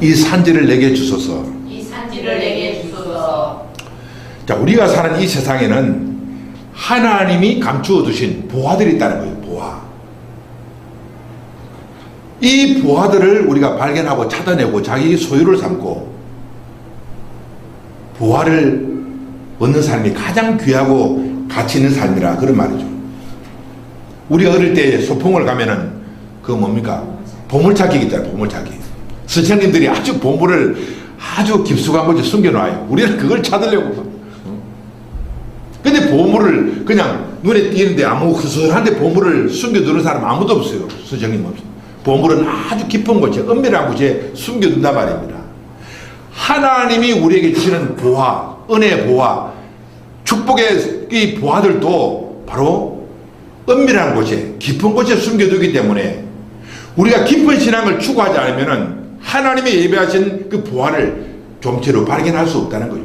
이 산지를 내게 주소서. 이 산지를 내게 주소서. 자, 우리가 사는 이 세상에는 하나님이 감추어 두신 보화들이 있다는 거예요. 보화. 이 보화들을 우리가 발견하고 찾아내고 자기 소유를 삼고 보화를 얻는 삶이 가장 귀하고 가치 있는 삶이라 그런 말이죠. 우리 어릴 때 소풍을 가면은 그 뭡니까? 보물찾기가 있잖아요. 보물찾기. 선생님들이 아주 보물을 아주 깊숙한 곳에 숨겨놔요. 우리는 그걸 찾으려고. 근데 보물을 그냥 눈에 띄는데 아무 흐슬한데 보물을 숨겨두는 사람 아무도 없어요. 선생님 없어요. 보물은 아주 깊은 곳에 은밀한 곳에 숨겨둔단 말입니다. 하나님이 우리에게 주시는 보화, 은혜의 보화, 축복의 이 보화들도 바로 은밀한 곳에 깊은 곳에 숨겨두기 때문에 우리가 깊은 신앙을 추구하지 않으면 하나님의 예배하신 그 보화를 좀처럼 발견할 수 없다는 거예요.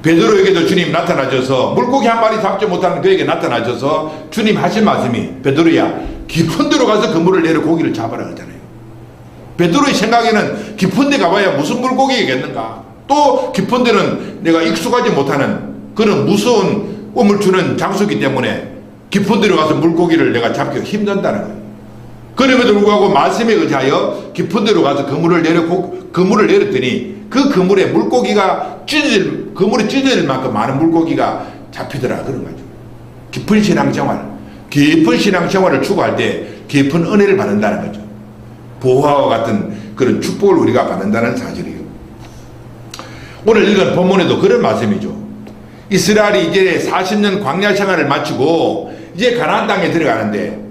베드로에게도 주님 나타나셔서 물고기 한 마리 잡지 못하는 그에게 나타나셔서 주님 하신 말씀이 베드로야 깊은 데로 가서 그물을 내려 고기를 잡아라 하잖아요. 베드로의 생각에는 깊은 데 가봐야 무슨 물고기겠는가, 또 깊은 데는 내가 익숙하지 못하는 그런 무서운 꿈을 주는 장소이기 때문에 깊은 데로 가서 물고기를 내가 잡기가 힘든다는 거예요. 그럼에도 불구하고 말씀에 의지하여 깊은 데로 가서 그물을 내렸더니 그 그물에 물고기가 그물이 찢어질 만큼 많은 물고기가 잡히더라 그런 거죠. 깊은 신앙생활을 추구할 때 깊은 은혜를 받는다는 거죠. 보화와 같은 그런 축복을 우리가 받는다는 사실이에요. 오늘 읽은 본문에도 그런 말씀이죠. 이스라엘이 이제 40년 광야 생활을 마치고 이제 가나안 땅에 들어가는데,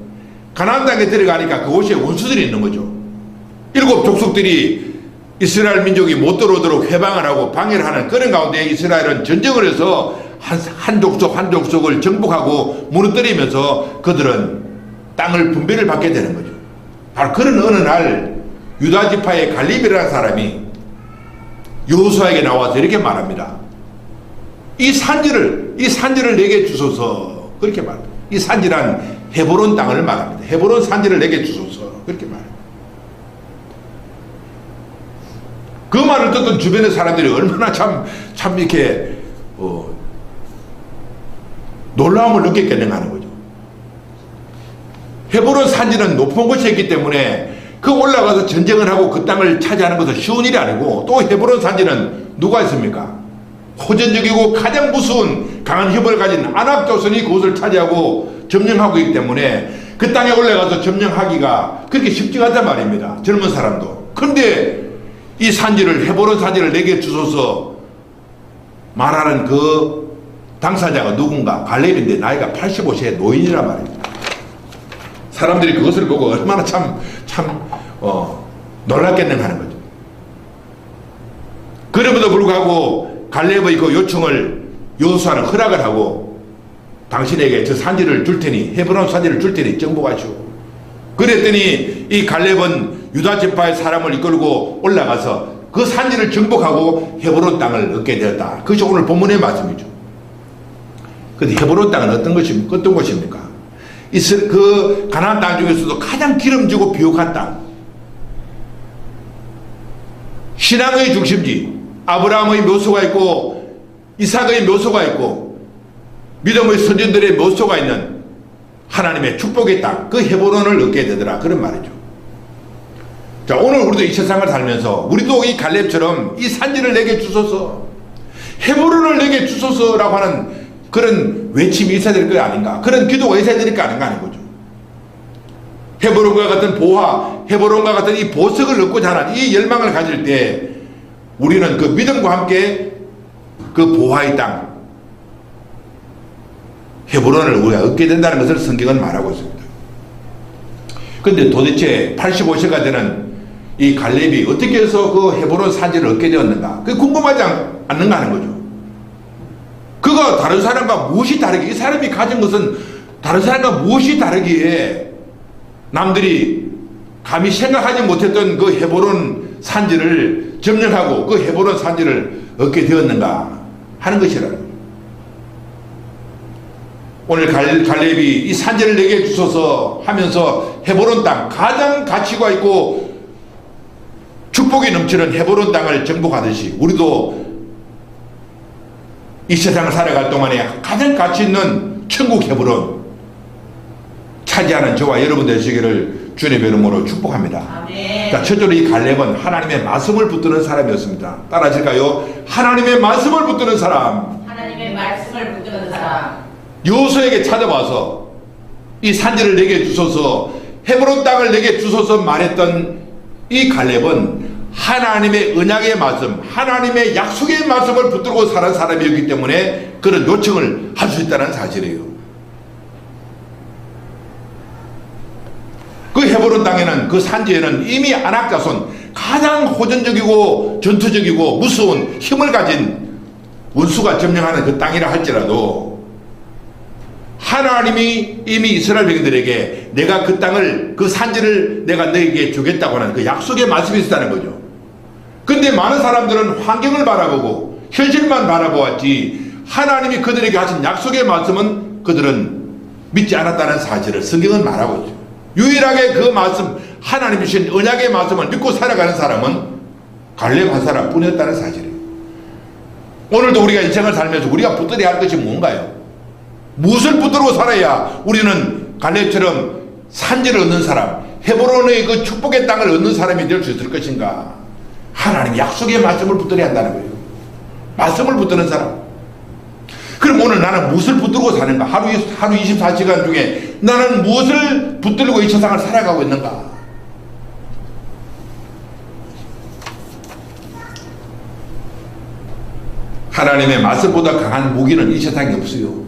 가나안 땅에 들어가니까 그곳에 원수들이 있는 거죠. 7 족속들이 이스라엘 민족이 못 들어오도록 회방을 하고 방해를 하는 그런 가운데 이스라엘은 전쟁을 해서 한 족속 한 족속을 정복하고 무너뜨리면서 그들은 땅을 분배를 받게 되는 거죠. 바로 그런 어느 날 유다 지파의 갈렙이라는 사람이 여호수아에게 나와서 이렇게 말합니다. 이 산지를 내게 주소서. 그렇게 말합니다. 이 산지란 헤브론 땅을 말합니다. 헤브론 산지를 내게 주소서. 그렇게 말합니다. 그 말을 듣던 주변의 사람들이 얼마나 참 이렇게 놀라움을 느꼈겠는가 하는 거죠. 헤브론 산지는 높은 곳에 있기 때문에 그 올라가서 전쟁을 하고 그 땅을 차지하는 것은 쉬운 일이 아니고, 또 헤브론 산지는 누가 있습니까? 호전적이고 가장 무서운 강한 힘을 가진 아낙 조선이 그곳을 차지하고 점령하고 있기 때문에 그 땅에 올라가서 점령하기가 그렇게 쉽지가 않단 말입니다. 젊은 사람도. 그런데 이 산지를, 헤브론 산지를 내게 주소서 말하는 그 당사자가 누군가? 갈렙인데 나이가 85세의 노인이란 말입니다. 사람들이 그것을 보고 얼마나 놀랐겠는가 하는 거죠. 그럼에도 불구하고 갈렙의 그 요청을 여호수아는 허락을 하고 당신에게 저 산지를 줄 테니, 헤브론 산지를 줄 테니 정복하시오. 그랬더니 이 갈렙은 유다 지파의 사람을 이끌고 올라가서 그 산지를 정복하고 헤브론 땅을 얻게 되었다. 그것이 오늘 본문의 말씀이죠. 그런데 헤브론 땅은 어떤 곳입니까? 그 가나안 땅 중에서도 가장 기름지고 비옥한 땅, 신앙의 중심지, 아브라함의 묘소가 있고 이삭의 묘소가 있고 믿음의 선진들의 묘소가 있는 하나님의 축복의 땅, 그 헤브론을 얻게 되더라 그런 말이죠. 자, 오늘 우리도 이 세상을 살면서 우리도 이 갈렙처럼 이 산지를 내게 주소서, 헤브론을 내게 주소서라고 하는 그런 외침이 있어야 될 거 아닌가, 그런 기도가 있어야 될 거 아닌가 하는 거죠. 헤브론과 같은 보화, 헤브론과 같은 이 보석을 얻고자 하는 이 열망을 가질 때 우리는 그 믿음과 함께 그 보화의 땅 헤브론을 우리가 얻게 된다는 것을 성경은 말하고 있습니다. 그런데 도대체 85세가 되는 이 갈렙이 어떻게 해서 그 헤브론 산지를 얻게 되었는가, 그게 궁금하지 않는가 하는 거죠. 그가 다른 사람과 무엇이 다르게, 이 사람이 가진 것은 다른 사람과 무엇이 다르기에 남들이 감히 생각하지 못했던 그 헤브론 산지를 점령하고 그 헤브론 산지를 얻게 되었는가 하는 것이라는 거예요. 오늘 갈렙이 이 산지를 내게 주소서 하면서 헤브론 땅, 가장 가치가 있고 축복이 넘치는 헤브론 땅을 정복하듯이 우리도 이 세상을 살아갈 동안에 가장 가치 있는 천국 헤브론 차지하는 저와 여러분 되시기를 주님의 이름으로 축복합니다. 아멘. 자, 첫째로 이 갈렙은 하나님의 말씀을 붙드는 사람이었습니다. 따라하실까요? 하나님의 말씀을 붙드는 사람. 하나님의 말씀을 붙드는 사람. 여호수아에게 찾아와서 이 산지를 내게 주소서, 헤브론 땅을 내게 주소서 말했던 이 갈렙은 하나님의 언약의 말씀, 하나님의 약속의 말씀을 붙들고 사는 사람이었기 때문에 그런 요청을 할 수 있다는 사실이에요. 그 헤브론 땅에는, 그 산지에는 이미 아낙 자손, 가장 호전적이고 전투적이고 무서운 힘을 가진 원수가 점령하는 그 땅이라 할지라도 하나님이 이미 이스라엘 백성들에게 내가 그 땅을, 그 산지를 내가 너에게 주겠다고 하는 그 약속의 말씀이 있었다는 거죠. 근데 많은 사람들은 환경을 바라보고 현실만 바라보았지 하나님이 그들에게 하신 약속의 말씀은 그들은 믿지 않았다는 사실을 성경은 말하고 있죠. 유일하게 그 말씀, 하나님이 주신 언약의 말씀을 믿고 살아가는 사람은 갈렙 한 사람뿐이었다는 사실이에요. 오늘도 우리가 인생을 살면서 우리가 붙들어야 할 것이 뭔가요? 무엇을 붙들고 살아야 우리는 갈렙처럼 산지를 얻는 사람, 헤브론의 그 축복의 땅을 얻는 사람이 될 수 있을 것인가? 하나님 약속의 말씀을 붙들어야 한다는 거예요. 말씀을 붙드는 사람. 그럼 오늘 나는 무엇을 붙들고 사는가? 하루 24시간 중에 나는 무엇을 붙들고 이 세상을 살아가고 있는가? 하나님의 말씀보다 강한 무기는 이 세상에 없어요.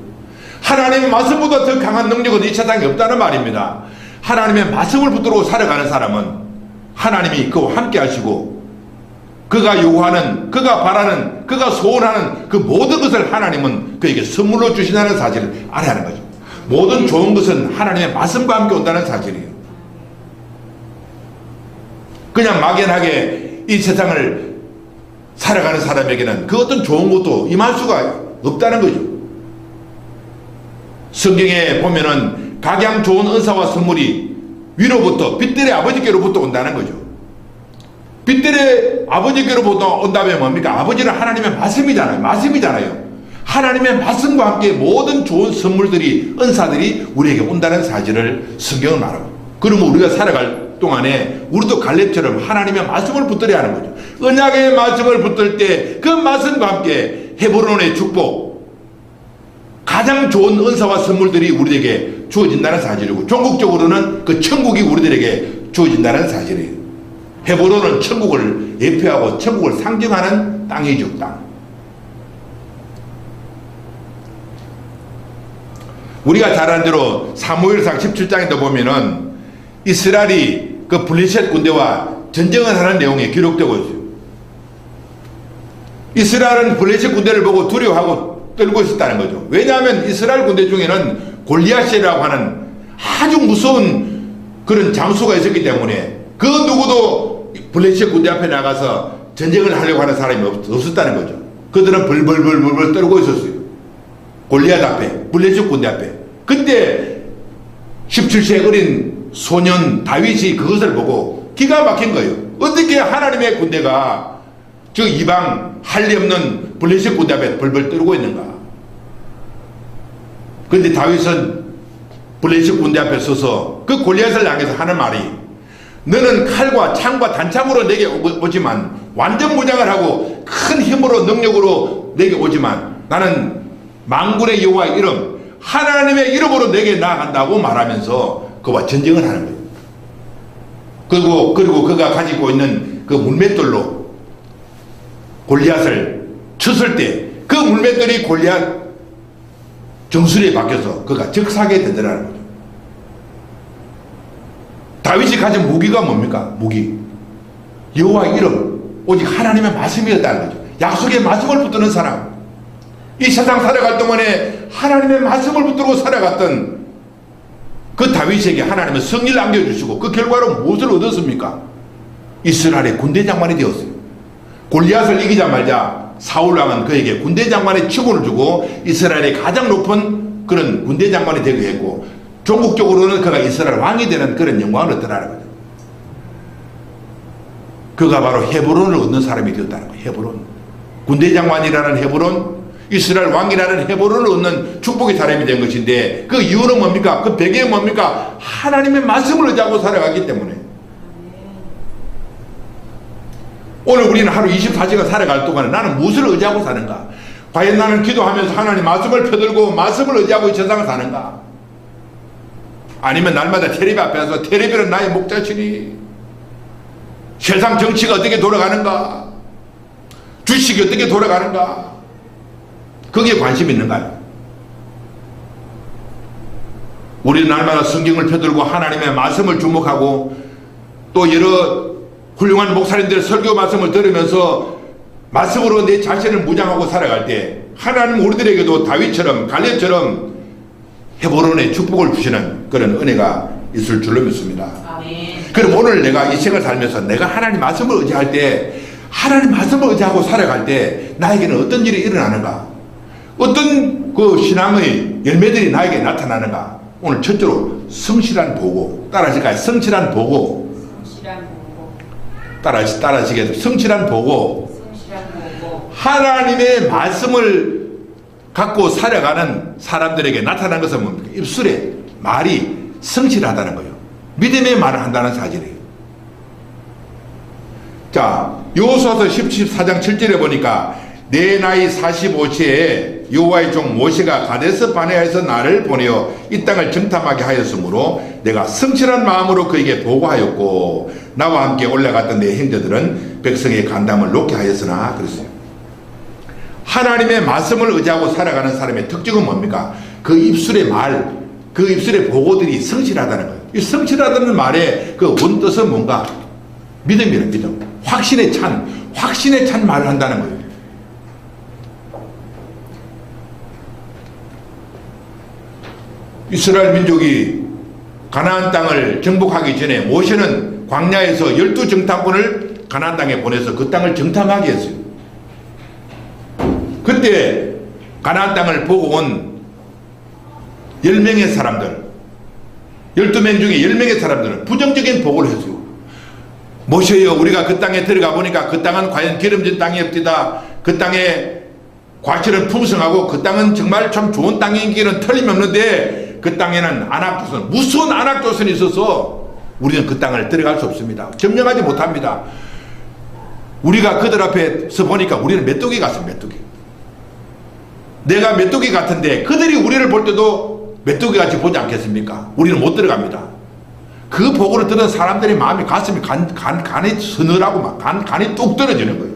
하나님의 말씀보다 더 강한 능력은 이 세상에 없다는 말입니다. 하나님의 말씀을 붙들고 살아가는 사람은 하나님이 그와 함께 하시고 그가 요구하는, 그가 바라는, 그가 소원하는 그 모든 것을 하나님은 그에게 선물로 주신다는 사실을 알아야 하는 거죠. 모든 좋은 것은 하나님의 말씀과 함께 온다는 사실이에요. 그냥 막연하게 이 세상을 살아가는 사람에게는 그 어떤 좋은 것도 임할 수가 없다는 거죠. 성경에 보면은 각양 좋은 은사와 선물이 위로부터, 빛들의 아버지께로부터 온다는 거죠. 빛들의 아버지께로부터 온다면 뭡니까? 아버지는 하나님의 말씀이잖아요. 하나님의 말씀과 함께 모든 좋은 선물들이, 은사들이 우리에게 온다는 사실을 성경은 말하고, 그러면 우리가 살아갈 동안에 우리도 갈렙처럼 하나님의 말씀을 붙들어야 하는 거죠. 언약의 말씀을 붙들 때 그 말씀과 함께 헤브론의 축복, 가장 좋은 은사와 선물들이 우리에게 주어진다는 사실이고, 종국적으로는 그 천국이 우리들에게 주어진다는 사실이에요. 헤브론은 천국을 예표하고 천국을 상징하는 땅이죠, 땅. 우리가 잘 아는 대로 사무엘상 17장에도 보면은 이스라엘이 그 블레셋 군대와 전쟁을 하는 내용이 기록되고 있어요. 이스라엘은 블레셋 군대를 보고 두려워하고 떨고 있었다는 거죠. 왜냐하면 이스라엘 군대 중에는 골리앗이라고 하는 아주 무서운 그런 장수가 있었기 때문에 그 누구도 블레셋 군대 앞에 나가서 전쟁을 하려고 하는 사람이 없었다는 거죠. 그들은 벌벌벌벌 떨고 있었어요. 골리앗 앞에, 블레셋 군대 앞에. 근데 17세 어린 소년 다윗이 그것을 보고 기가 막힌 거예요. 어떻게 하나님의 군대가 저 이방 할리 없는 블레셋 군대 앞에 벌벌 떨고 있는가? 그런데 다윗은 블레셋 군대 앞에 서서 그 골리앗을 향해서 하는 말이, 너는 칼과 창과 단창으로 내게 오지만, 완전 무장을 하고 큰 힘으로 능력으로 내게 오지만 나는 만군의 여호와의 이름, 하나님의 이름으로 내게 나아간다고 말하면서 그와 전쟁을 하는 거예요. 그리고 그가 가지고 있는 그 물맷돌로 골리앗을 쳤을 때 그 물맷돌이 골리앗 정수리에 박혀서 그가 적사게 되더라는 거죠. 다윗이 가진 무기가 뭡니까? 무기. 여호와의 이름, 오직 하나님의 말씀이었다는 거죠. 약속의 말씀을 붙드는 사람. 이 세상 살아갈 동안에 하나님의 말씀을 붙들고 살아갔던 그 다윗에게 하나님은 승리를 안겨주시고 그 결과로 무엇을 얻었습니까? 이스라엘의 군대 장관이 되었어요. 골리앗을 이기자 말자 사울왕은 그에게 군대 장관의 칭호를 주고 이스라엘의 가장 높은 그런 군대 장관이 되기도 했고, 종국적으로는 그가 이스라엘 왕이 되는 그런 영광을 얻더라는 거죠. 그가 바로 헤브론을 얻는 사람이 되었다는 거예요. 헤브론. 군대 장관이라는 헤브론, 이스라엘 왕이라는 헤브론을 얻는 축복의 사람이 된 것인데, 그 이유는 뭡니까? 그 배경이 뭡니까? 하나님의 말씀을 의지하고 살아가기 때문에. 오늘 우리는 하루 24시간 살아갈 동안에 나는 무엇을 의지하고 사는가? 과연 나는 기도하면서 하나님 말씀을 펴들고 말씀을 의지하고 이 세상을 사는가? 아니면 날마다 텔레비 앞에서 텔레비는 나의 목자시니, 세상 정치가 어떻게 돌아가는가, 주식이 어떻게 돌아가는가, 거기에 관심이 있는가요? 우리는 날마다 성경을 펴들고 하나님의 말씀을 주목하고, 또 여러 훌륭한 목사님들의 설교 말씀을 들으면서 말씀으로 내 자신을 무장하고 살아갈 때 하나님 우리들에게도 다윗처럼 갈렙처럼 헤브론의 축복을 주시는 그런 은혜가 있을 줄로 믿습니다. 아멘. 그럼 오늘 내가 이 생을 살면서 내가 하나님 말씀을 의지할 때, 하나님 말씀을 의지하고 살아갈 때 나에게는 어떤 일이 일어나는가, 어떤 그 신앙의 열매들이 나에게 나타나는가. 오늘 첫째로 성실한 보고, 따라하실까요? 성실한 보고. 성실한 보고. 따라하시겠습니다. 성실한 보고. 성실한 보고. 하나님의 말씀을 갖고 살아가는 사람들에게 나타난 것은 뭡니까? 입술에 말이 성실하다는 거예요. 믿음의 말을 한다는 사실이에요. 자, 여호수아서 14장 7절에 보니까 내 나이 45세에 여호와의 종 모세가 가데스 바네아에서 나를 보내어 이 땅을 정탐하게 하였으므로 내가 성실한 마음으로 그에게 보고하였고 나와 함께 올라갔던 내 형제들은 백성의 간담을 놓게 하였으나 그랬어요. 하나님의 말씀을 의지하고 살아가는 사람의 특징은 뭡니까? 그 입술의 말, 그 입술의 보고들이 성실하다는 거예요. 이 성실하다는 말의 그 원뜻은 뭔가? 믿음이라는 믿음. 확신에 찬 말을 한다는 거예요. 이스라엘 민족이 가나안 땅을 정복하기 전에 모세는 광야에서 12정탐꾼을 가나안 땅에 보내서 그 땅을 정탐하게 했어요. 그때 가나안 땅을 보고 온 10명의 사람들, 12명 중에 10명의 사람들은 부정적인 보고를 했어요. 모세여, 우리가 그 땅에 들어가 보니까 그 땅은 과연 기름진 땅이었다. 그 땅에 과실은 풍성하고 그 땅은 정말 참 좋은 땅인 길은 틀림없는데 그 땅에는 안악조선, 무서운 안악조선이 있어서 우리는 그 땅을 들어갈 수 없습니다. 점령하지 못합니다. 우리가 그들 앞에서 보니까 우리는 메뚜기 같습니다. 메뚜기. 내가 메뚜기 같은데 그들이 우리를 볼 때도 메뚜기 같이 보지 않겠습니까? 우리는 못 들어갑니다. 그 보고를 들은 사람들의 마음이 가슴이 간이 서늘하고 막 간이 뚝 떨어지는 거예요.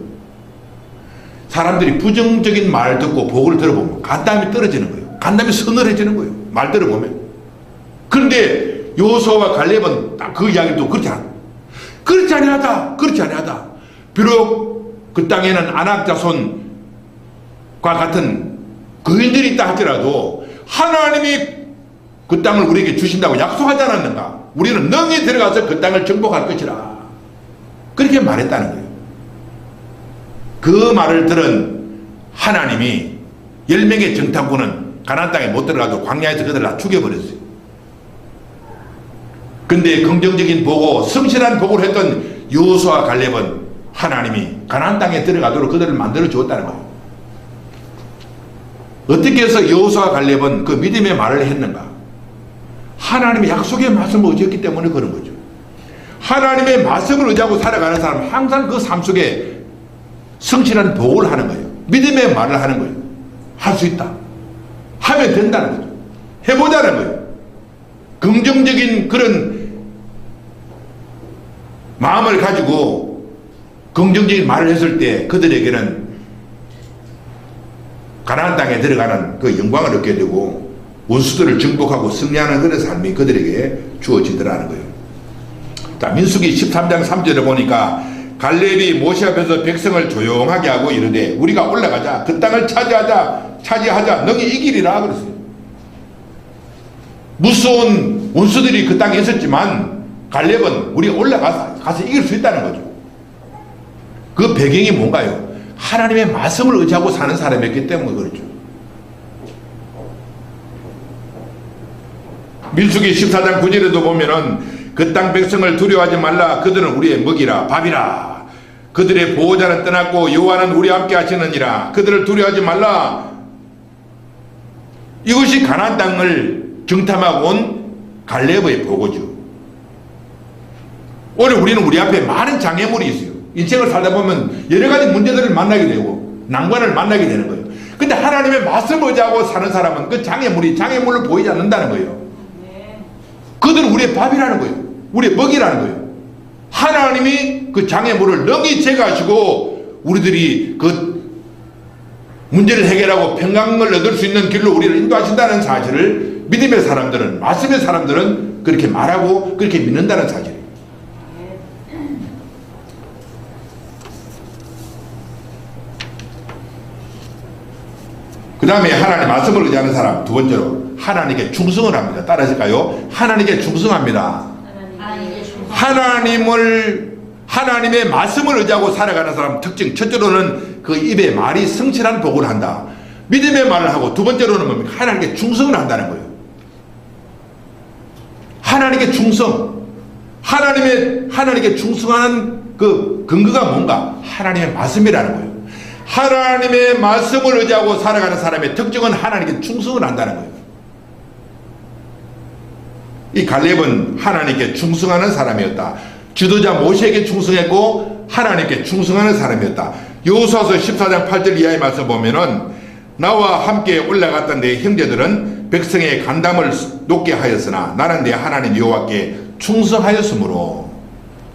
사람들이 부정적인 말을 듣고 보고를 들어보면 간담이 떨어지는 거예요. 간담이 서늘해지는 거예요. 말 들어보면. 그런데 여호수아와 갈렙은 딱 그 이야기도 그렇지 아니하다. 그렇지 아니하다. 비록 그 땅에는 아낙 자손과 같은 거인들이 있다 할지라도 하나님이 그 땅을 우리에게 주신다고 약속하지 않았는가? 우리는 능히 들어가서 그 땅을 정복할 것이라. 그렇게 말했다는 거예요. 그 말을 들은 하나님이 10명의 정탐꾼은 가나안 땅에 못 들어가도 광야에서 그들을 다 죽여버렸어요. 근데 긍정적인 보고, 성실한 보고를 했던 여호수아와 갈렙은 하나님이 가나안 땅에 들어가도록 그들을 만들어 주었다는 거예요. 어떻게 해서 여호수아와 갈렙은 그 믿음의 말을 했는가? 하나님의 약속의 말씀을 의지했기 때문에 그런 거죠. 하나님의 말씀을 의지하고 살아가는 사람은 항상 그 삶 속에 성실한 보고를 하는 거예요. 믿음의 말을 하는 거예요. 할 수 있다. 하면 된다는 거죠. 해보자는 거예요. 긍정적인 그런 마음을 가지고 긍정적인 말을 했을 때 그들에게는 가나안 땅에 들어가는 그 영광을 얻게 되고 원수들을 정복하고 승리하는 그런 삶이 그들에게 주어지더라는 거예요. 자, 민수기 13장 3절에 보니까 갈렙이 모세 앞에서 백성을 조용하게 하고 이르되 우리가 올라가자. 그 땅을 차지하자. 능히 이기리라 그랬어요. 무서운 원수들이 그 땅에 있었지만 갈렙은 우리 올라가서 이길 수 있다는 거죠. 그 배경이 뭔가요? 하나님의 말씀을 의지하고 사는 사람이었기 때문에 그렇죠. 민수기 14장 9절에도 보면은 그 땅 백성을 두려워하지 말라. 그들은 우리의 먹이라 밥이라. 그들의 보호자는 떠났고 여호와는 우리와 함께 하시느니라. 그들을 두려워하지 말라. 이것이 가나안 땅을 정탐하고 온 갈렙의 보고죠. 오늘 우리는 우리 앞에 많은 장애물이 있어요. 인생을 살다 보면 여러 가지 문제들을 만나게 되고 난관을 만나게 되는 거예요. 근데 하나님의 말씀을 의지하고 사는 사람은 그 장애물로 보이지 않는다는 거예요. 그들은 우리의 밥이라는 거예요. 우리의 먹이라는 거예요. 하나님이 그 장애물을 능히 제거하시고 우리들이 그 문제를 해결하고 평강을 얻을 수 있는 길로 우리를 인도하신다는 사실을 믿음의 사람들은, 말씀의 사람들은 그렇게 말하고 그렇게 믿는다는 사실이에요. 그 다음에 하나님 말씀을 의지하는 사람, 두 번째로 하나님께 충성을 합니다. 따라하실까요? 하나님께 충성합니다. 하나님의 말씀을 의지하고 살아가는 사람 특징, 첫째로는 그 입에 말이 성실한 복을 한다. 믿음의 말을 하고, 두 번째로는 뭡니까? 하나님께 충성을 한다는 거예요. 하나님께 충성. 하나님께 충성하는 그 근거가 뭔가? 하나님의 말씀이라는 거예요. 하나님의 말씀을 의지하고 살아가는 사람의 특징은 하나님께 충성을 한다는 거예요. 이 갈렙은 하나님께 충성하는 사람이었다. 지도자 모세에게 충성했고 하나님께 충성하는 사람이었다. 여호수아서 14장 8절 이하의 말씀 보면은 나와 함께 올라갔던 내 형제들은 백성의 간담을 높게 하였으나 나는 내 하나님 여호와께 충성하였으므로.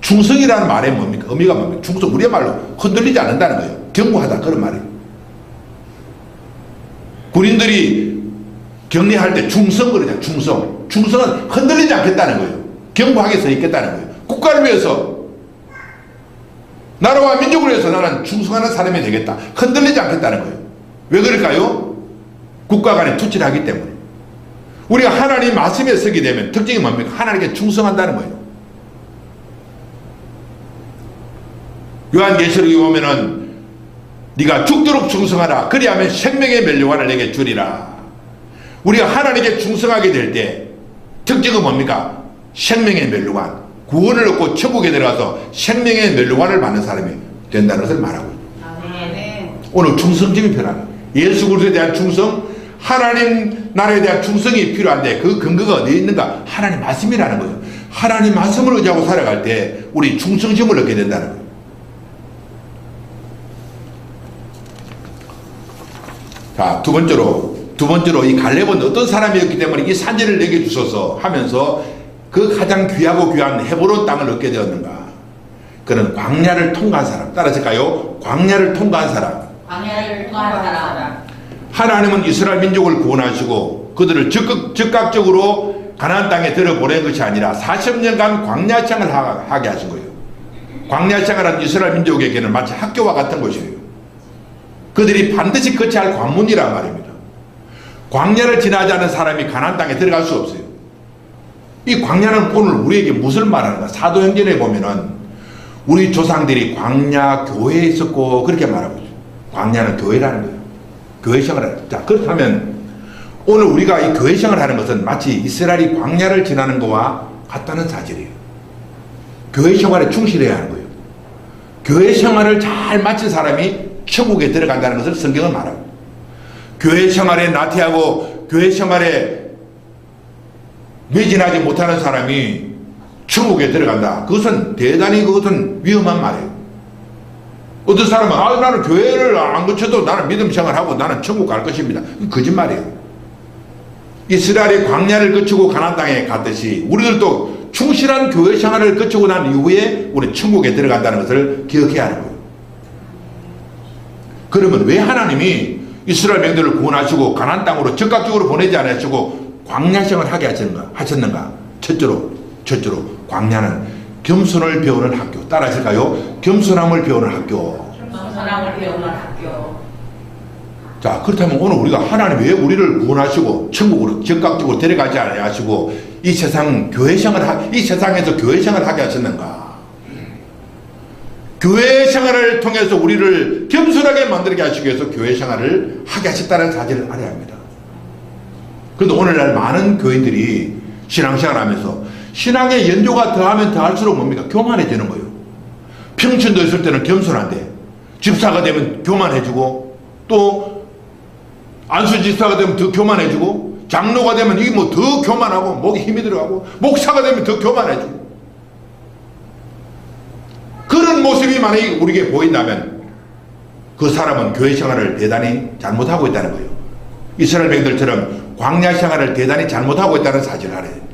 충성이라는 말의 뭡니까? 의미가 뭡니까? 충성, 우리의 말로 흔들리지 않는다는 거예요. 경고하다, 그런 말이에요. 군인들이 격리할 때 충성 그러잖아요. 충성은 흔들리지 않겠다는 거예요. 경고하게 서 있겠다는 거예요. 국가를 위해서, 나라와 민족을 위해서 나는 충성하는 사람이 되겠다. 흔들리지 않겠다는 거예요. 왜 그럴까요? 국가 간에 투치를 하기 때문에. 우리가 하나님 말씀에 서게 되면 특징이 뭡니까? 하나님께 충성한다는 거예요. 요한계시록에 보면은 네가 죽도록 충성하라. 그리하면 생명의 멸류관을 내게 주리라. 우리가 하나님께 충성하게 될 때 특징은 뭡니까? 생명의 멸류관, 구원을 얻고 천국에 들어가서 생명의 멸류관을 받는 사람이 된다는 것을 말하고 있습니다. 오늘 충성심이 필요합니다. 예수 그리스도에 대한 충성, 하나님 나라에 대한 충성이 필요한데 그 근거가 어디에 있는가? 하나님 말씀이라는 거예요. 하나님 말씀을 의지하고 살아갈 때 우리 충성심을 얻게 된다는 거예요. 자, 두 번째로 이 갈렙은 어떤 사람이었기 때문에 이 산지를 내게 주소서 하면서 그 가장 귀하고 귀한 헤브론 땅을 얻게 되었는가? 그는 광야를 통과한 사람. 따라하실까요? 광야를 통과한 사람. 하나님은 이스라엘 민족을 구원하시고 그들을 즉각적으로 가나안 땅에 들어보낸 것이 아니라 40년간 광야 생활을 하게 하신 거예요. 광야 생활은 이스라엘 민족에게는 마치 학교와 같은 것이에요. 그들이 반드시 거쳐야 할 관문이란 말입니다. 광야를 지나지 않은 사람이 가나안 땅에 들어갈 수 없어요. 이 광야는 오늘 우리에게 무엇을 말하는가? 사도행전에 보면은 우리 조상들이 광야 교회에 있었고 그렇게 말하고 있어요. 광야는 교회라는 거예요. 교회 생활을. 자, 그렇다면 오늘 우리가 이 교회 생활을 하는 것은 마치 이스라엘이 광야를 지나는 것과 같다는 사실이에요. 교회 생활에 충실해야 하는 거예요. 교회 생활을 잘 마친 사람이 천국에 들어간다는 것을 성경은 말합니다. 교회 생활에 나태하고 교회 생활에 매진하지 못하는 사람이 천국에 들어간다. 그것은 대단히 위험한 말이에요. 어떤 사람은 나는 교회를 안 거쳐도 나는 믿음 생활하고 나는 천국 갈 것입니다. 거짓말이에요. 이스라엘이 광야를 거치고 가나안 땅에 갔듯이 우리들도 충실한 교회 생활을 거치고 난 이후에 우리 천국에 들어간다는 것을 기억해야 하는 거예요. 그러면 왜 하나님이 이스라엘 백성들을 구원하시고 가나안 땅으로 즉각적으로 보내지 않으시고 광야 생활을 하게 하셨는가? 첫째로 광야는 겸손을 배우는 학교. 따라하실까요? 겸손함을 배우는 학교. 자, 그렇다면 오늘 우리가 하나님 왜 우리를 구원하시고 천국으로 즉각적으로 데려가지 않으시고 이 세상에서 교회 생활을 하게 하셨는가? 교회 생활을 통해서 우리를 겸손하게 만들게 하시기 위해서 교회 생활을 하게 하셨다는 사실을 알아야 합니다. 그런데 오늘날 많은 교인들이 신앙생활 하면서. 신앙의 연조가 더하면 더할수록 뭡니까? 교만해지는 거예요. 평신도 있을 때는 겸손한데 집사가 되면 교만해지고, 또 안수집사가 되면 더 교만해지고, 장로가 되면 이게 뭐 더 교만하고 목에 힘이 들어가고, 목사가 되면 더 교만해지고. 그런 모습이 만약에 우리에게 보인다면 그 사람은 교회 생활을 대단히 잘못하고 있다는 거예요. 이스라엘 백성들처럼 광야 생활을 대단히 잘못하고 있다는 사실을 알아야 됩니다.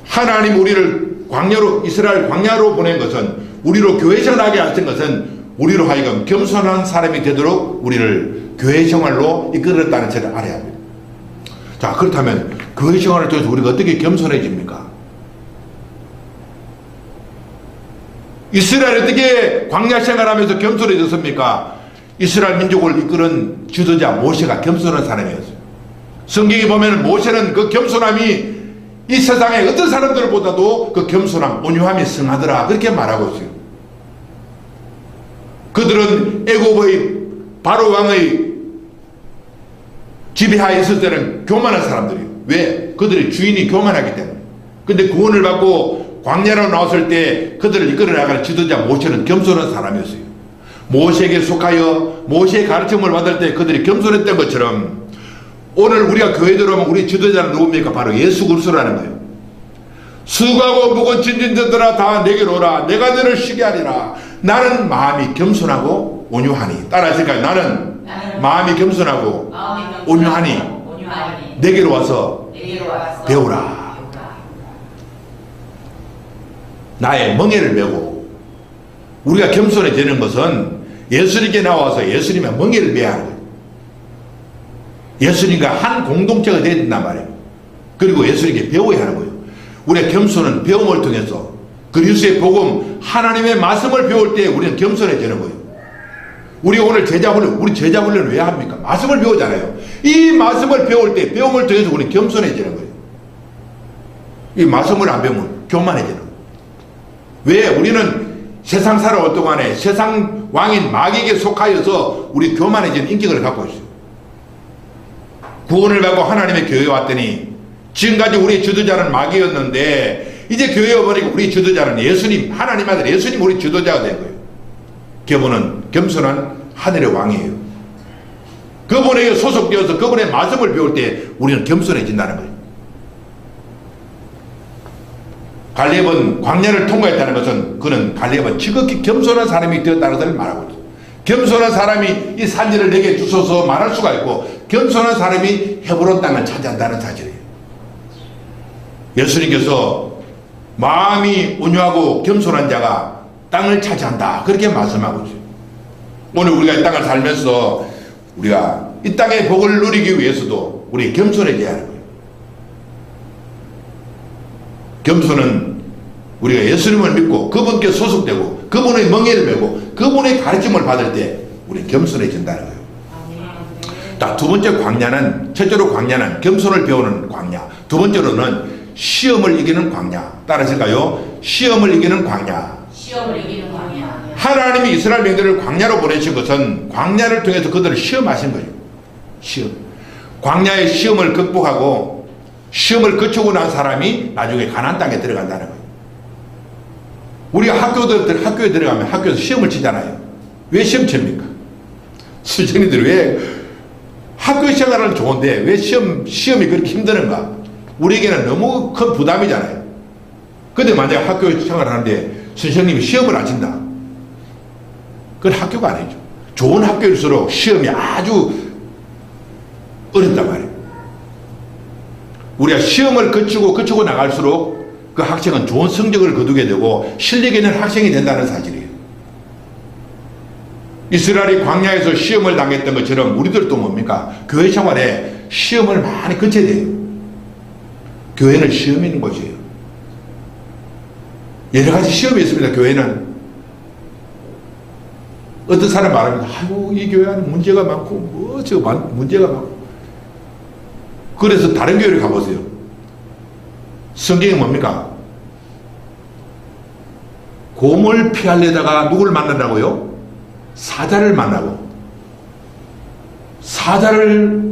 하나님 우리를 광야로, 이스라엘 광야로 보낸 것은, 우리로 교회 생활하게 하신 것은 우리로 하여금 겸손한 사람이 되도록 우리를 교회 생활로 이끌었다는 것을 알아야 합니다. 자, 그렇다면 교회 생활을 통해서 우리가 어떻게 겸손해집니까? 이스라엘이 어떻게 광야 생활하면서 겸손해졌습니까? 이스라엘 민족을 이끄는 지도자 모세가 겸손한 사람이었어요. 성경에 보면 모세는 그 겸손함이 이 세상의 어떤 사람들보다도 그 겸손함, 온유함이 승하더라, 그렇게 말하고 있어요. 그들은 애굽의 바로 왕의 지배하에 있을 때는 교만한 사람들이에요. 왜? 그들의 주인이 교만하기 때문에. 근데 구원을 받고 광야로 나왔을 때 그들을 이끌어 나가는 지도자 모세는 겸손한 사람이었어요. 모세에게 속하여 모세의 가르침을 받을 때 그들이 겸손했던 것처럼 오늘 우리가 교회 들어오면 우리 지도자는 누굽니까? 바로 예수 그리스도라는 거예요. 수고하고 무거운 짐진 자들아 다 내게로 오라. 내가 너를 쉬게 하리라. 나는 마음이 겸손하고 온유하니. 따라하실까요? 나는 마음이 겸손하고 온유하니 내게로 와서 배우라. 나의 멍에를 메고. 우리가 겸손해지는 것은 예수님께 나와서 예수님의 멍에를 메야 하는 거예요. 예수님과 한 공동체가 되어야 된단 말이에요. 그리고 예수님께 배워야 하는 거예요. 우리의 겸손은 배움을 통해서 그리스도의 복음, 하나님의 말씀을 배울 때 우리는 겸손해지는 거예요. 우리 오늘 제자훈련, 우리 제자훈련을 왜 합니까? 말씀을 배우잖아요. 이 말씀을 배울 때, 배움을 통해서 우리는 겸손해지는 거예요. 이 말씀을 안 배우면 교만해지는 거예요. 왜? 우리는 세상 살아올 동안에 세상 왕인 마귀에게 속하여서 우리 교만해지는 인격을 갖고 있어요. 구원을 받고 하나님의 교회에 왔더니 지금까지 우리 지도자는 마귀였는데 이제 교회에 오니까 우리 지도자는 예수님, 하나님 아들 예수님 우리 지도자가 된 거예요. 그분은 겸손한 하늘의 왕이에요. 그분에게 소속되어서 그분의 말씀을 배울 때 우리는 겸손해진다는 거예요. 갈렙은 광야를 통과했다는 것은 그는 갈렙은 지극히 겸손한 사람이 되었다는 것을 말하고 있어요. 겸손한 사람이 이 산지를 내게 주소서 말할 수가 있고 겸손한 사람이 헤브론 땅을 차지한다는 사실이에요. 예수님께서 마음이 온유하고 겸손한 자가 땅을 차지한다 그렇게 말씀하고 있어요. 오늘 우리가 이 땅을 살면서 우리가 이 땅의 복을 누리기 위해서도 우리 겸손해져야 하는 거예요. 겸손은 우리가 예수님을 믿고 그분께 소속되고 그분의 멍에를 메고 그분의 가르침을 받을 때 우리는 겸손해진다는 거예요. 자, 두 번째 광야는, 첫째로 광야는 겸손을 배우는 광야, 두 번째로는 시험을 이기는 광야. 따라하실까요? 시험을 이기는 광야. 시험을 이기는 광야. 하나님이 이스라엘 백성들을 광야로 보내신 것은 광야를 통해서 그들을 시험하신 거예요. 시험. 광야의 시험을 극복하고 시험을 거치고 난 사람이 나중에 가나안 땅에 들어간다는 거예요. 우리가 학교에 들어가면 학교에서 시험을 치잖아요. 왜 시험 칩니까? 수정이들이 왜 학교 생활은 좋은데 왜 시험이 그렇게 힘드는가? 우리에게는 너무 큰 부담이잖아요. 근데 만약에 학교 생활을 하는데 선생님이 시험을 안 친다. 그건 학교가 아니죠. 좋은 학교일수록 시험이 아주 어렵단 말이에요. 우리가 시험을 거치고 나갈수록 그 학생은 좋은 성적을 거두게 되고 실력 있는 학생이 된다는 사실이에요. 이스라엘이 광야에서 시험을 당했던 것처럼 우리들도 뭡니까? 교회 생활에 시험을 많이 거쳐야 돼요. 교회는 시험이 있는 곳이에요. 여러 가지 시험이 있습니다. 교회는 어떤 사람 말합니다. 아이고 이 교회는 문제가 많고 문제가 많고. 그래서 다른 교회를 가보세요. 성경이 뭡니까? 곰을 피하려다가 누굴 만난다고요? 사자를 만나고 사자를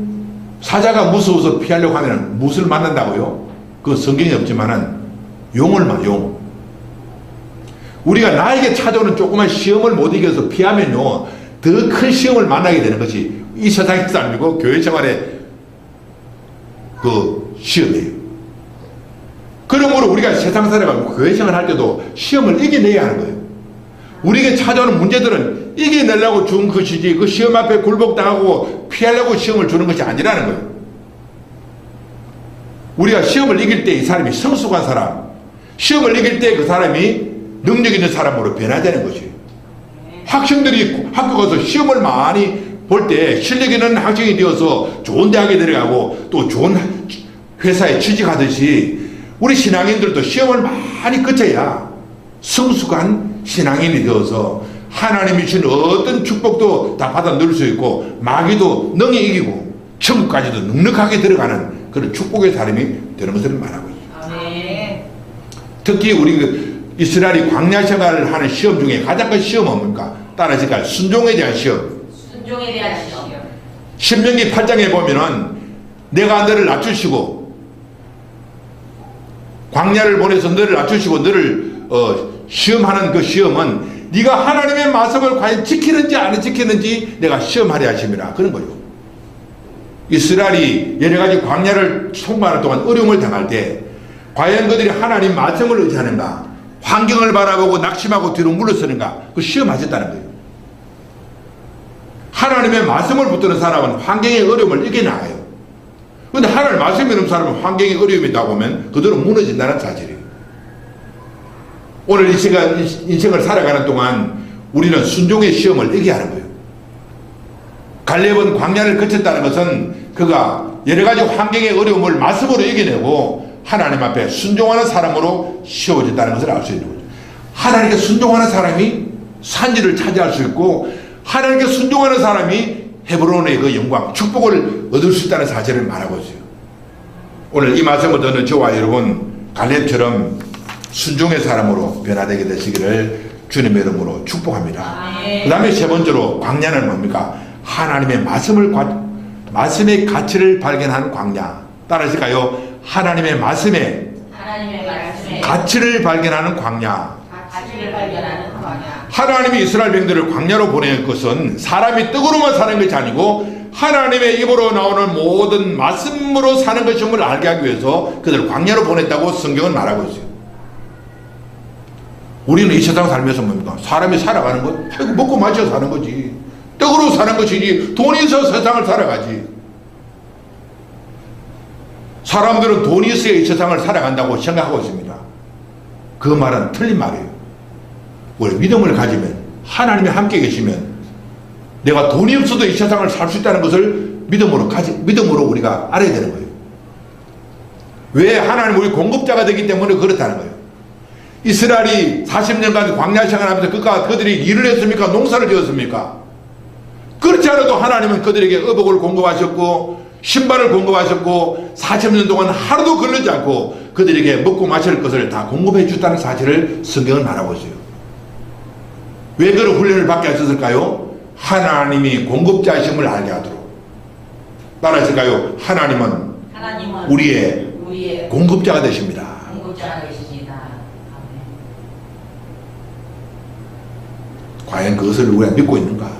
사자가 무서워서 피하려고 하면 무엇을 만난다고요? 그 성경에 없지만은 용을 용. 우리가 나에게 찾아오는 조그만 시험을 못 이겨서 피하면요, 더 큰 시험을 만나게 되는 것이 이 세상의 삶이고 교회 생활의 그 시험이에요. 그러므로 우리가 세상 살아가고 교회 생활 할 때도 시험을 이겨내야 하는 거예요. 우리에게 찾아오는 문제들은 이겨내려고 준 것이지 그 시험 앞에 굴복당하고 피하려고 시험을 주는 것이 아니라는 거예요. 우리가 시험을 이길 때 이 사람이 성숙한 사람, 시험을 이길 때 그 사람이 능력 있는 사람으로 변화되는 것이에요. 학생들이 학교 가서 시험을 많이 볼 때 실력 있는 학생이 되어서 좋은 대학에 들어가고 또 좋은 회사에 취직하듯이 우리 신앙인들도 시험을 많이 거쳐야 성숙한 신앙인이 되어서 하나님이 주신 어떤 축복도 다 받아 누릴 수 있고 마귀도 능히 이기고 천국까지도 넉넉하게 들어가는 그런 축복의 사람이 되는 것을 말하고 있습니다. 아멘. 특히 우리 이스라엘이 광야 생활을 하는 시험 중에 가장 큰 시험은 뭡니까? 따라하실까요? 순종에 대한 시험. 순종에 대한 시험. 신명기 8장에 보면은 내가 너를 낮추시고 광야를 보내서 너를 낮추시고 너를 시험하는 그 시험은 네가 하나님의 말씀을 과연 지키는지 안 지키는지 내가 시험하려 하심이라 그런 거죠. 이스라엘이 여러 가지 광야를 통과하는 동안 어려움을 당할 때 과연 그들이 하나님 말씀을 의지하는가, 환경을 바라보고 낙심하고 뒤로 물러서는가, 그 시험하셨다는 거예요. 하나님의 말씀을 붙드는 사람은 환경의 어려움을 이겨나가요. 그런데 하나님 말씀이 없는 사람은 환경의 어려움이 있다고 보면 그들은 무너진다는 사실이에요. 오늘 이 시간 인생을 살아가는 동안 우리는 순종의 시험을 이겨야 하는 거예요. 갈렙은 광야를 거쳤다는 것은 그가 여러 가지 환경의 어려움을 말씀으로 이겨내고 하나님 앞에 순종하는 사람으로 세워졌다는 것을 알 수 있는 거죠. 하나님께 순종하는 사람이 산지를 차지할 수 있고 하나님께 순종하는 사람이 헤브론의 그 영광, 축복을 얻을 수 있다는 사실을 말하고 있어요. 오늘 이 말씀을 듣는 저와 여러분 갈렙처럼 순종의 사람으로 변화되게 되시기를 주님의 이름으로 축복합니다. 그 다음에 세 번째로 광야는 뭡니까? 하나님의 말씀의 가치를 발견한 광야. 따라하실까요? 하나님의 말씀에 가치를 발견하는 광야. 하나님이 이스라엘 백성들을 광야로 보낸 것은 사람이 떡으로만 사는 것이 아니고 하나님의 입으로 나오는 모든 말씀으로 사는 것임을 알게 하기 위해서 그들을 광야로 보냈다고 성경은 말하고 있어요. 우리는 이 세상 살면서 뭡니까? 사람이 살아가는 것, 먹고 마셔 사는 거지. 떡으로 사는 것이지 돈이 있어 세상을 살아가지. 사람들은 돈이 있어야 이 세상을 살아간다고 생각하고 있습니다. 그 말은 틀린 말이에요. 우리 믿음을 가지면 하나님이 함께 계시면 내가 돈이 없어도 이 세상을 살 수 있다는 것을 믿음으로 우리가 알아야 되는 거예요. 왜? 하나님 우리 공급자가 되기 때문에 그렇다는 거예요. 이스라엘이 40년간 광야 생활하면서 그들이 일을 했습니까? 농사를 지었습니까? 그렇지 않아도 하나님은 그들에게 의복을 공급하셨고 신발을 공급하셨고 40년 동안 하루도 걸리지 않고 그들에게 먹고 마실 것을 다 공급해 줬다는 사실을 성경은 말하고 있어요. 왜 그런 훈련을 받게 하셨을까요? 하나님이 공급자이심을 알게 하도록. 따라하실까요? 하나님은 우리의 공급자가 되십니다. 과연 그것을 우리가 믿고 있는가?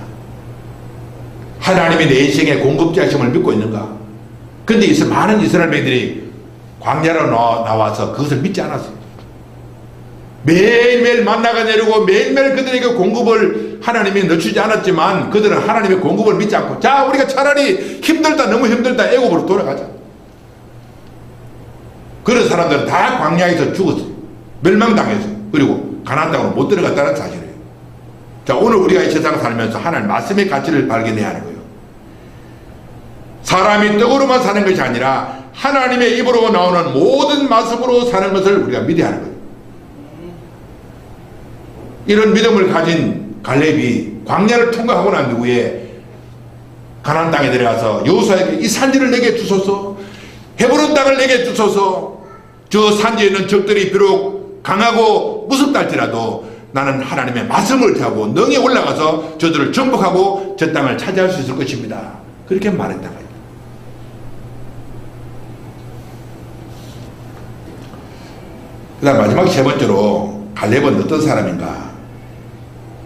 하나님이 내 인생의 공급자이심을 믿고 있는가? 근데 많은 이스라엘 백성들이 광야로 나와서 그것을 믿지 않았어요. 매일매일 만나가 내리고 매일매일 그들에게 공급을 하나님이 늦추지 않았지만 그들은 하나님의 공급을 믿지 않고 자 우리가 차라리 힘들다 너무 힘들다 애굽으로 돌아가자. 그런 사람들은 다 광야에서 죽었어요. 멸망당했어요. 그리고 가나안 땅으로 못 들어갔다는 사실이에요. 자 오늘 우리가 이 세상을 살면서 하나님 말씀의 가치를 발견해야 하는 거예요. 사람이 떡으로만 사는 것이 아니라 하나님의 입으로 나오는 모든 말씀으로 사는 것을 우리가 믿어야 하는 거예요. 이런 믿음을 가진 갈렙이 광야를 통과하고 난 후에 가나안 땅에 들어가서 여호수아에게 이 산지를 내게 주소서, 헤브론 땅을 내게 주소서. 저 산지에 있는 적들이 비록 강하고 무섭다 할지라도 나는 하나님의 말씀을 타고 능히 올라가서 저들을 정복하고 저 땅을 차지할 수 있을 것입니다. 그렇게 말했다가 그 다음 마지막 세 번째로 갈렙은 어떤 사람인가?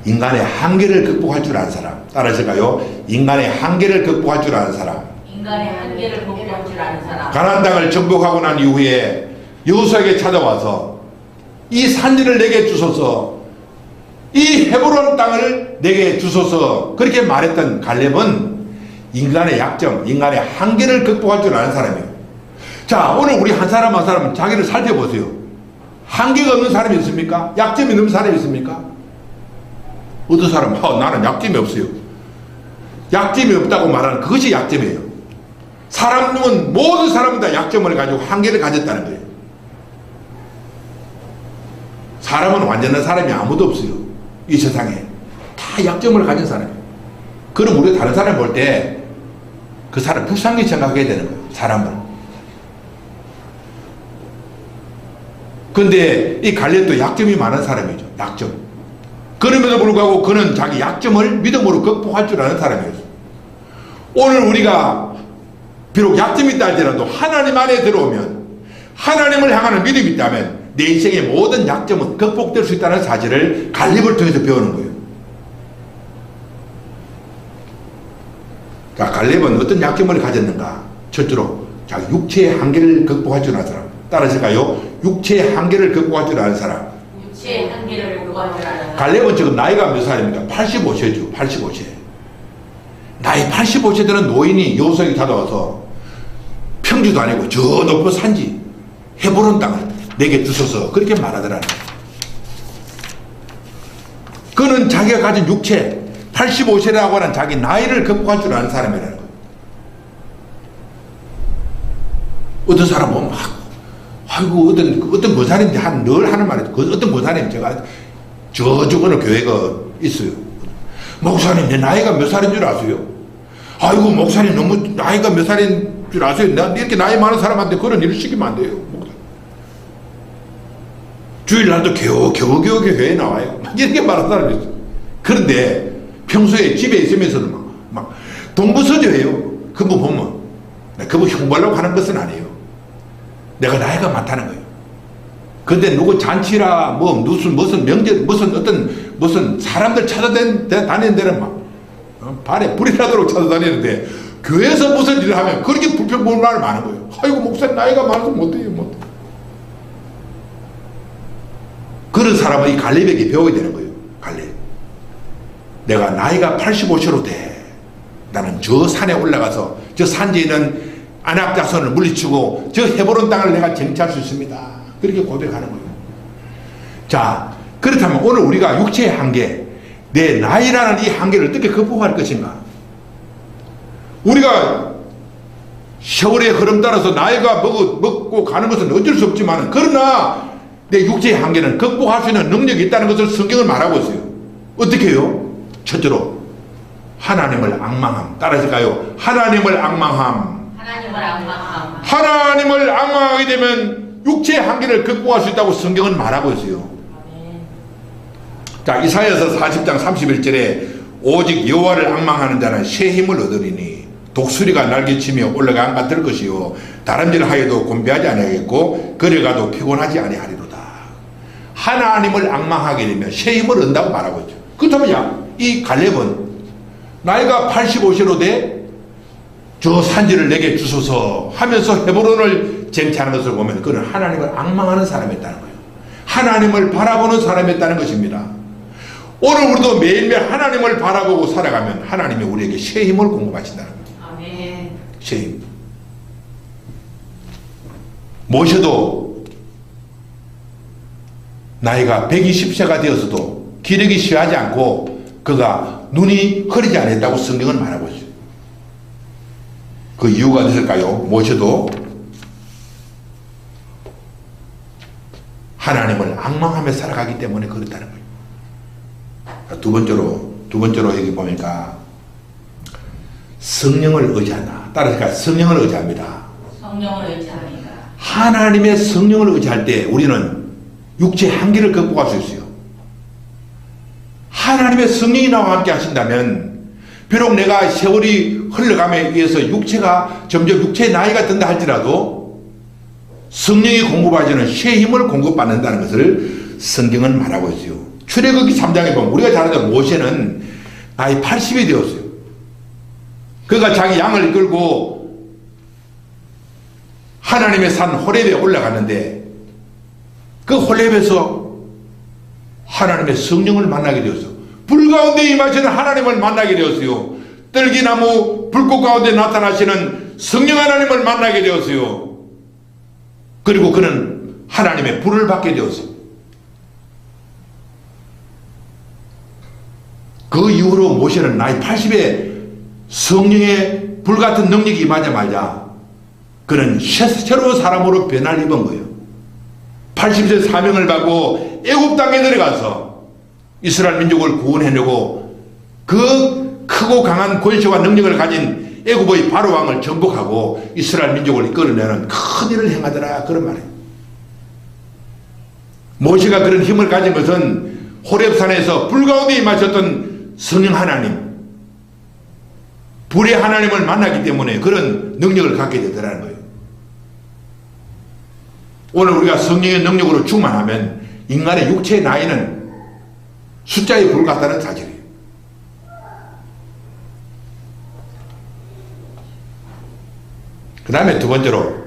인간의 한계를 극복할 줄 아는 사람. 따라하실까요? 인간의 한계를 극복할 줄 아는 사람. 인간의 한계를 극복할 줄 아는 사람. 가나안 땅을 정복하고 난 이후에 여호수아에게 찾아와서 이 산지를 내게 주소서, 이 헤브론 땅을 내게 주소서, 그렇게 말했던 갈렙은 인간의 약점, 인간의 한계를 극복할 줄 아는 사람이에요. 자, 오늘 우리 한 사람 한 사람 자기를 살펴보세요. 한계가 없는 사람이 있습니까? 약점이 없는 사람이 있습니까? 어떤 사람, 나는 약점이 없어요. 약점이 없다고 말하는 그것이 약점이에요. 사람은, 모든 사람은 다 약점을 가지고 한계를 가졌다는 거예요. 사람은 완전한 사람이 아무도 없어요. 이 세상에. 다 약점을 가진 사람이에요. 그럼 우리가 다른 사람 볼 때 그 사람 불쌍히 생각하게 되는 거예요. 사람을. 근데 이 갈렙도 약점이 많은 사람이죠. 약점. 그럼에도 불구하고 그는 자기 약점을 믿음으로 극복할 줄 아는 사람이었어요. 오늘 우리가 비록 약점이 있다 할지라도 하나님 안에 들어오면, 하나님을 향하는 믿음이 있다면 내 인생의 모든 약점은 극복될 수 있다는 사실을 갈렙을 통해서 배우는 거예요. 자, 갈렙은 어떤 약점을 가졌는가? 첫째로 자기 육체의 한계를 극복할 줄 아는 사람. 따라하실까요? 육체의 한계를 극복할 줄 아는 사람. 육체의 한계를 극복할 줄 아는 사람. 갈렙은 지금 나이가 몇 살입니까? 85세죠. 85세. 나이 85세 되는 노인이 여호수아에게 찾아와서 평지도 아니고 저 높은 산지 헤브론 땅을 내게 주소서, 그렇게 말하더라는 거예요. 그는 자기가 가진 육체 85세라고 하는 자기 나이를 극복할 줄 아는 사람이라는 거예요. 어떤 사람은 막, 아이고, 어떤 권사님이 늘 하는 말이에요. 어떤 권사님, 제가 저쪽 어느 교회가 있어요. 목사님, 내 나이가 몇 살인 줄 아세요? 아이고, 목사님 너무 나이가 몇 살인 줄 아세요? 나 이렇게 나이 많은 사람한테 그런 일을 시키면 안 돼요. 주일날도 겨우 교회에 나와요. 이렇게 말하는 사람이 있어요. 그런데 평소에 집에 있으면서도 막 동부서주예요. 그분 보면 그분 흉보려고 하는 것은 아니에요. 내가 나이가 많다는 거예요. 근데 누구 잔치라 무슨 명절 무슨 사람들 찾아다니는 데는 막 발에 불이 나도록 찾아다니는데 교회에서 무슨 일을 하면 그렇게 불평불만이 많은 거예요. 아이고, 목사님 나이가 많아서 못해요. 그런 사람은 이 갈렙에게 배우게 되는 거예요. 갈렙. 내가 나이가 85세로 돼. 나는 저 산에 올라가서 저 산지에 있는 아낙 자손을 물리치고 저 헤브론 땅을 내가 쟁취할 수 있습니다. 그렇게 고백하는 거예요. 자, 그렇다면 오늘 우리가 육체의 한계, 내 나이라는 이 한계를 어떻게 극복할 것인가? 우리가 세월의 흐름 따라서 나이가 먹고 가는 것은 어쩔 수 없지만, 그러나 내 육체의 한계는 극복할 수 있는 능력이 있다는 것을 성경은 말하고 있어요. 어떻게 해요? 첫째로 하나님을 앙망함. 따라하실까요? 하나님을 앙망함. 하나님을 앙망함. 하나님을 앙망하게 되면 육체의 한계를 극복할 수 있다고 성경은 말하고 있어요. 아멘. 자, 이사야서 40장 31절에 오직 여호와를 앙망하는 자는 새 힘을 얻으리니 독수리가 날개치며 올라가 안가 들 것이요 다람쥐하여도 곤배하지 아니하겠고 걸어가도 피곤하지 아니하리로다. 하나님을 앙망하게 되면 새 힘을 얻는다고 말하고 있죠. 그렇다면 이 갈렙은 나이가 85세로 돼 저 산지를 내게 주소서 하면서 헤브론을 쟁취하는 것을 보면 그는 하나님을 앙망하는 사람이었다는 거예요. 하나님을 바라보는 사람이었다는 것입니다. 오늘 우리도 매일매일 하나님을 바라보고 살아가면 하나님이 우리에게 새 힘을 공급하신다는 거예요. 아멘. 새 힘. 모셔도 나이가 120세가 되어서도 기력이 쉬하지 않고 그가 눈이 흐리지 않았다고 성경은 말하고 있어요. 그 이유가 있을까요? 모셔도 하나님을 앙망하며 살아가기 때문에 그렇다는 거예요. 두 번째로 여기 보니까 성령을 의지한다. 따라서 성령을 의지합니다. 성령을 의지합니다. 하나님의 성령을 의지할 때 우리는 육체의 한계를 극복할 수 있어요. 하나님의 성령이 나와 함께 하신다면 비록 내가 세월이 흘러감에 의해서 육체가 점점 육체의 나이가 든다 할지라도 성령이 공급하시는 새 힘을 공급받는다는 것을 성경은 말하고 있어요. 출애굽기 3장에 보면 우리가 잘 아는 모세는 나이 80이 되었어요. 그가 자기 양을 끌고 하나님의 산 호렙에 올라갔는데 그 호렙에서 하나님의 성령을 만나게 되었어요. 불 가운데 임하시는 하나님을 만나게 되었어요. 떨기나무 불꽃 가운데 나타나시는 성령 하나님을 만나게 되었어요. 그리고 그는 하나님의 불을 받게 되었어요. 그 이후로 모세는 나이 80에 성령의 불같은 능력이 임하자마자 그는 새로운 사람으로 변화를 입은 거예요. 80세 사명을 받고 애굽 땅에 들어가서 이스라엘 민족을 구원해내고 그 크고 강한 권세와 능력을 가진 애굽의 바로 왕을 정복하고 이스라엘 민족을 이끌어내는 큰 일을 행하더라, 그런 말이에요. 모세가 그런 힘을 가진 것은 호렙산에서 불 가운데 임하셨던 성령 하나님, 불의 하나님을 만나기 때문에 그런 능력을 갖게 되더라는 거예요. 오늘 우리가 성령의 능력으로 충만하면 인간의 육체의 나이는 숫자에 불과하다는 사실이에요. 그 다음에 두 번째로,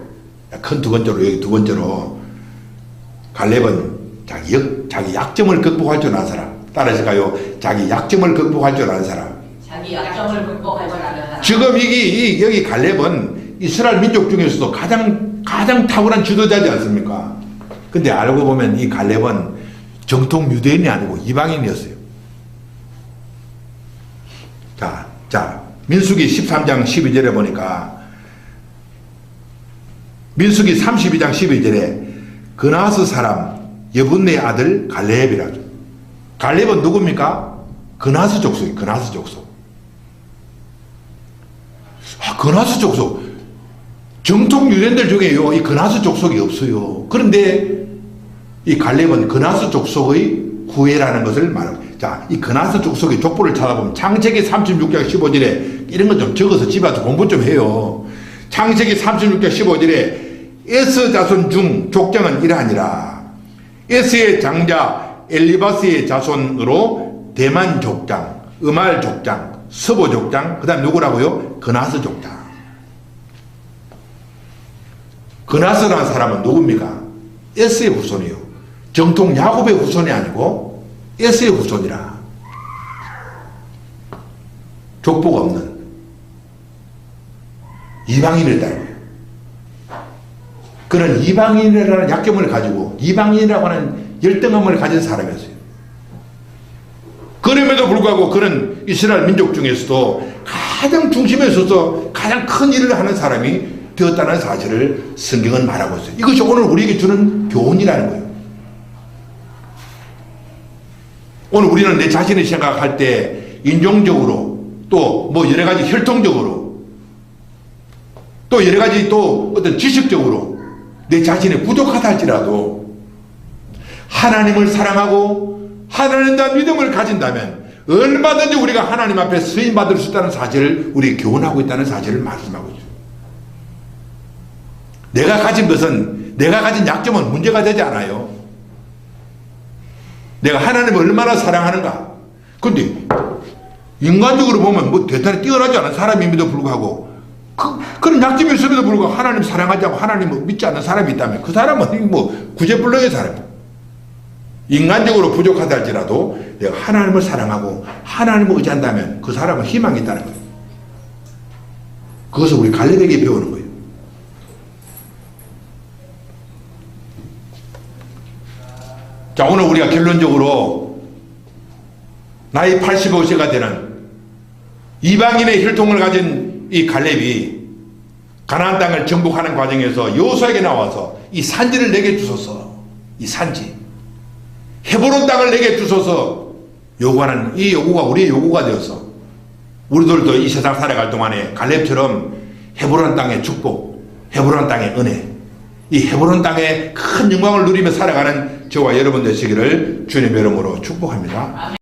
큰 두 번째로, 여기 두 번째로, 갈렙은 자기 약점을 극복할 줄 아는 사람. 따라서가요, 자기 약점을 극복할 줄 아는 사람. 자기 약점을 극복할 줄 아는 사람. 지금 여기 갈렙은 이스라엘 민족 중에서도 가장 탁월한 지도자지 않습니까? 근데 알고 보면 이 갈렙은 정통 유대인이 아니고 이방인이었어요. 자, 민수기 13장 12절에 보니까 민수기 32장 12절에 그나스 사람 여분네 아들 갈렙이라죠. 갈렙은 누굽니까? 그나스 족속이에요. 그나스 족속. 그나스 족속. 정통 유대인들 중에요, 이 그나스 족속이 없어요. 그런데 이 갈렙은 그나스 족속의 후예라는 것을 말합니다. 자, 이 그나스 족속의 족보를 찾아보면 창세기 36장 15절에 이런 것 좀 적어서 집에 와서 공부 좀 해요. 창세기 36장 15절에 에스 자손 중 족장은 이러하니라. 에스의 장자 엘리바스의 자손으로 대만 족장, 음알 족장, 서보 족장, 그 다음 누구라고요? 그나스 족장. 그나스라는 사람은 누굽니까? 에스의 후손이요. 정통 야곱의 후손이 아니고 에스의 후손이라. 족보가 없는 이방인이었다는 그런 이방인이라는 약점을 가지고 이방인이라고 하는 열등함을 가진 사람이었어요. 그럼에도 불구하고 그는 이스라엘 민족 중에서도 가장 중심에 서서 가장 큰 일을 하는 사람이 되었다는 사실을 성경은 말하고 있어요. 이것이 오늘 우리에게 주는 교훈이라는 거예요. 오늘 우리는 내 자신을 생각할 때 인종적으로 또 뭐 여러 가지 혈통적으로 또 여러 가지 또 어떤 지식적으로 내 자신이 부족하다 할지라도 하나님을 사랑하고 하나님에 대한 믿음을 가진다면 얼마든지 우리가 하나님 앞에 쓰임받을 수 있다는 사실을 우리에게 교훈하고 있다는 사실을 말씀하고 있어요. 내가 가진 것은, 내가 가진 약점은 문제가 되지 않아요. 내가 하나님을 얼마나 사랑하는가. 근데 인간적으로 보면 뭐 대단히 뛰어나지 않은 사람임에도 불구하고 그런 약점이 있음에도 불구하고 하나님 사랑하지 않고 하나님을 믿지 않는 사람이 있다면 그 사람은 뭐 구제불능의 사람이에요. 인간적으로 부족하다 할지라도 내가 하나님을 사랑하고 하나님을 의지한다면 그 사람은 희망이 있다는 거예요. 그것을 우리 갈렙에게 배우는 거예요. 자, 오늘 우리가 결론적으로 나이 85세가 되는 이방인의 혈통을 가진 이 갈렙이 가나안 땅을 정복하는 과정에서 여호수아에게 나와서 이 산지를 내게 주소서, 이 산지 헤브론 땅을 내게 주소서 요구하는 이 요구가 우리의 요구가 되어서 우리들도 이 세상 살아갈 동안에 갈렙처럼 헤브론 땅의 축복, 헤브론 땅의 은혜, 이 헤브론 땅의 큰 영광을 누리며 살아가는 저와 여러분 되시기를 주님의 이름으로 축복합니다.